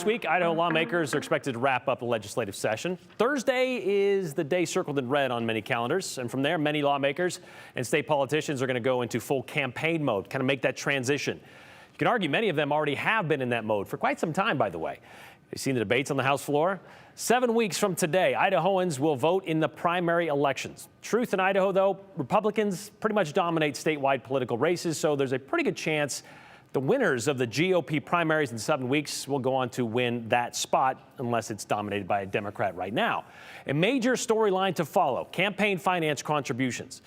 This week, Idaho lawmakers are expected to wrap up the legislative session. Thursday is the day circled in red on many calendars, and from there, many lawmakers and state politicians are going to go into full campaign mode, kind of make that transition. You can argue many of them already have been in that mode for quite some time, by the way. You've seen the debates on the House floor. 7 weeks from today, Idahoans will vote in the primary elections. Truth in Idaho, though, Republicans pretty much dominate statewide political races, so there's a pretty good chance the winners of the GOP primaries in 7 weeks will go on to win that spot unless it's dominated by a Democrat right now. A major storyline to follow, campaign finance contributions.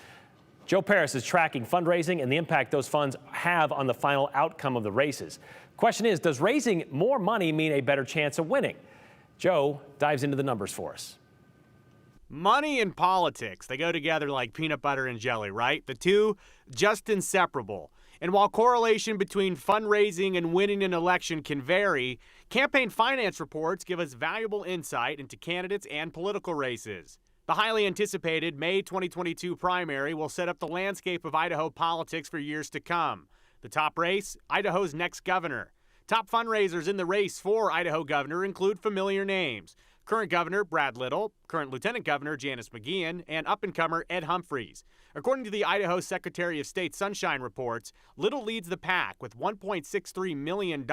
Joe Paris is tracking fundraising and the impact those funds have on the final outcome of the races. Question is, does raising more money mean a better chance of winning? Joe dives into the numbers for us. Money and politics, they go together like peanut butter and jelly, right? The two just inseparable. And while correlation between fundraising and winning an election can vary, campaign finance reports give us valuable insight into candidates and political races. The highly anticipated May 2022 primary will set up the landscape of Idaho politics for years to come. The top race, Idaho's next governor. Top fundraisers in the race for Idaho Governor include familiar names. Current Governor Brad Little, current Lieutenant Governor Janice McGeachin, and up-and-comer Ed Humphreys. According to the Idaho Secretary of State Sunshine Reports, Little leads the pack with $1.63 million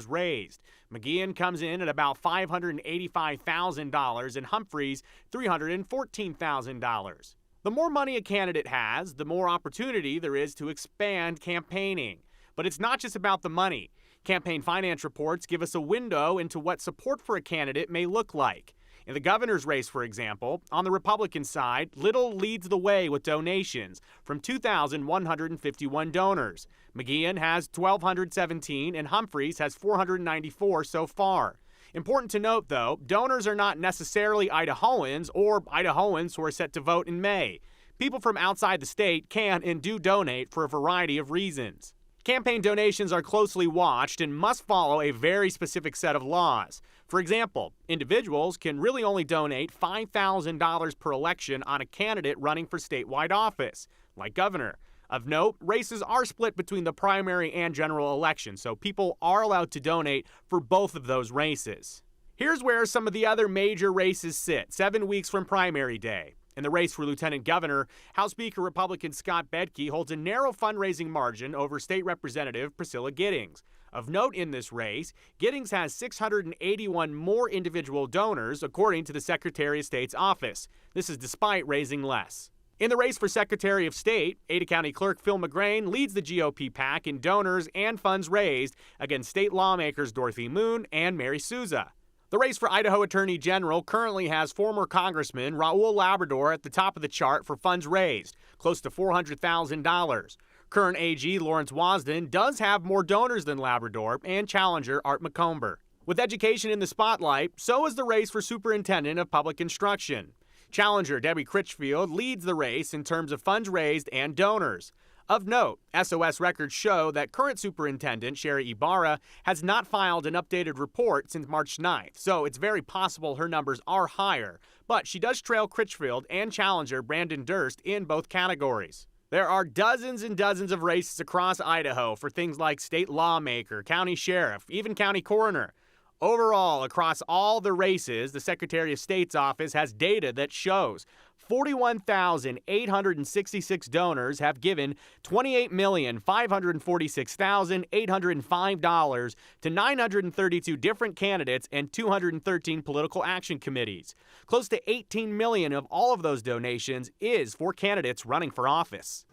raised. McGeachin comes in at about $585,000 and Humphreys $314,000. The more money a candidate has, the more opportunity there is to expand campaigning. But it's not just about the money. Campaign finance reports give us a window into what support for a candidate may look like. In the governor's race, for example, on the Republican side, Little leads the way with donations from 2,151 donors. McGeachin has 1,217 and Humphreys has 494 so far. Important to note, though, donors are not necessarily Idahoans or Idahoans who are set to vote in May. People from outside the state can and do donate for a variety of reasons. Campaign donations are closely watched and must follow a very specific set of laws. For example, individuals can really only donate $5,000 per election on a candidate running for statewide office, like governor. Of note, races are split between the primary and general election, so people are allowed to donate for both of those races. Here's where some of the other major races sit 7 weeks from primary day. In the race for Lieutenant Governor, House Speaker Republican Scott Bedke holds a narrow fundraising margin over State Representative Priscilla Giddings. Of note in this race, Giddings has 681 more individual donors, according to the Secretary of State's office. This is despite raising less. In the race for Secretary of State, Ada County Clerk Phil McGrain leads the GOP pack in donors and funds raised against state lawmakers Dorothy Moon and Mary Souza. The race for Idaho Attorney General currently has former Congressman Raul Labrador at the top of the chart for funds raised, close to $400,000. Current AG Lawrence Wasden does have more donors than Labrador and challenger Art McComber. With education in the spotlight, so is the race for Superintendent of Public Instruction. Challenger Debbie Critchfield leads the race in terms of funds raised and donors. Of note, SOS records show that current Superintendent Sherry Ibarra has not filed an updated report since March 9th, so it's very possible her numbers are higher. But she does trail Critchfield and challenger Brandon Durst in both categories. There are dozens and dozens of races across Idaho for things like state lawmaker, county sheriff, even county coroner. Overall, across all the races, the Secretary of State's office has data that shows 41,866 donors have given $28,546,805 to 932 different candidates and 213 political action committees. Close to $18 million of all of those donations is for candidates running for office.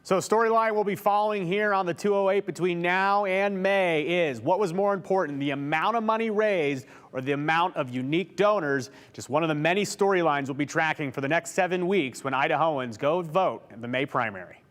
So a storyline we'll be following here on the 208 between now and May is, what was more important, the amount of money raised or the amount of unique donors? Just one of the many storylines we'll be tracking for the next 7 weeks when Idahoans go vote in the May primary.